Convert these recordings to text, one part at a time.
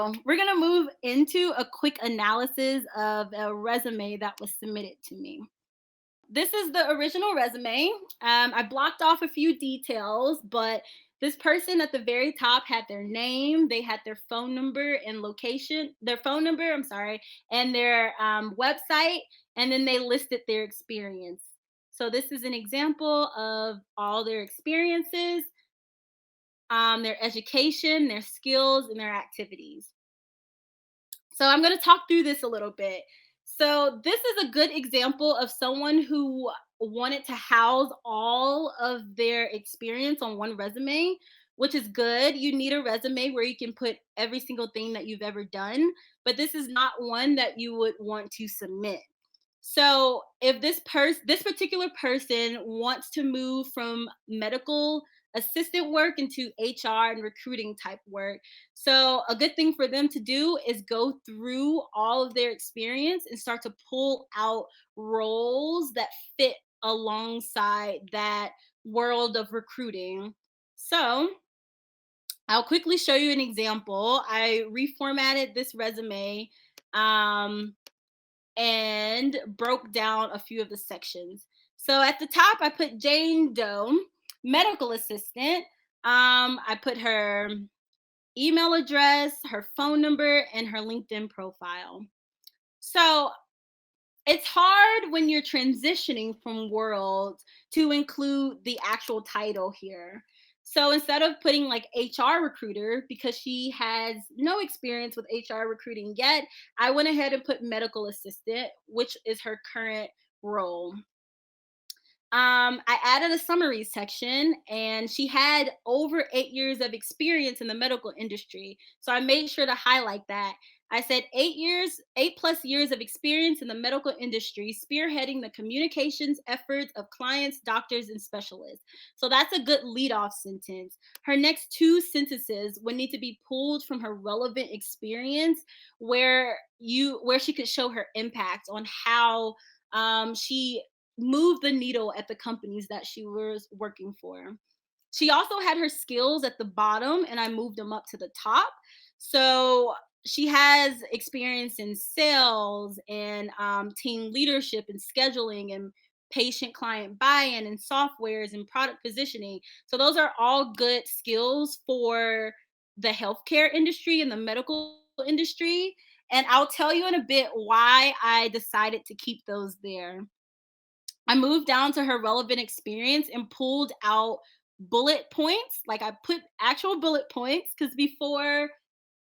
now we're going to move into a quick analysis of a resume that was submitted to me. This is the original resume. I blocked off a few details, but this person at the very top had their name, they had their phone number and location, their phone number, I'm sorry, and their website, and then they listed their experience. So this is an example of all their experiences, their education, their skills, and their activities. So I'm going to talk through this a little bit. So this is a good example of someone who wanted to house all of their experience on one resume, which is good. You need a resume where you can put every single thing that you've ever done, but this is not one that you would want to submit. So if this particular person wants to move from medical assistant work into HR and recruiting type work. So a good thing for them to do is go through all of their experience and start to pull out roles that fit alongside that world of recruiting. So I'll quickly show you an example. I reformatted this resume. Um, and broke down a few of the sections. So at the top, I put Jane Doe, medical assistant. I put her email address, her phone number, and her LinkedIn profile. So it's hard when you're transitioning from worlds to include the actual title here. So instead of putting like HR recruiter, because she has no experience with HR recruiting yet, I went ahead and put medical assistant, which is her current role. I added a summary section, and she had over 8 years of experience in the medical industry. So I made sure to highlight that. I said 8 years, 8+ years of experience in the medical industry, spearheading the communications efforts of clients, doctors, and specialists. So that's a good lead off sentence. Her next two sentences would need to be pulled from her relevant experience where she could show her impact on how she move the needle at the companies that she was working for. She also had her skills at the bottom, and I moved them up to the top. So she has experience in sales and team leadership and scheduling and patient client buy-in and softwares and product positioning. So those are all good skills for the healthcare industry and the medical industry. And I'll tell you in a bit why I decided to keep those there. I moved down to her relevant experience and pulled out bullet points. Like I put actual bullet points because before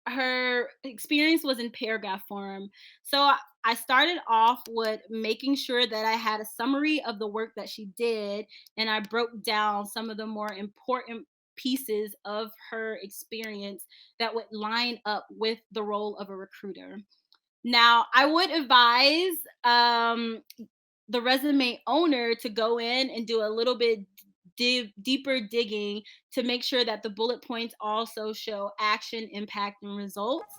her experience was in paragraph form. So I started off with making sure that I had a summary of the work that she did, and I broke down some of the more important pieces of her experience that would line up with the role of a recruiter. Now, I would advise the resume owner to go in and do a little bit deeper digging to make sure that the bullet points also show action, impact, and results.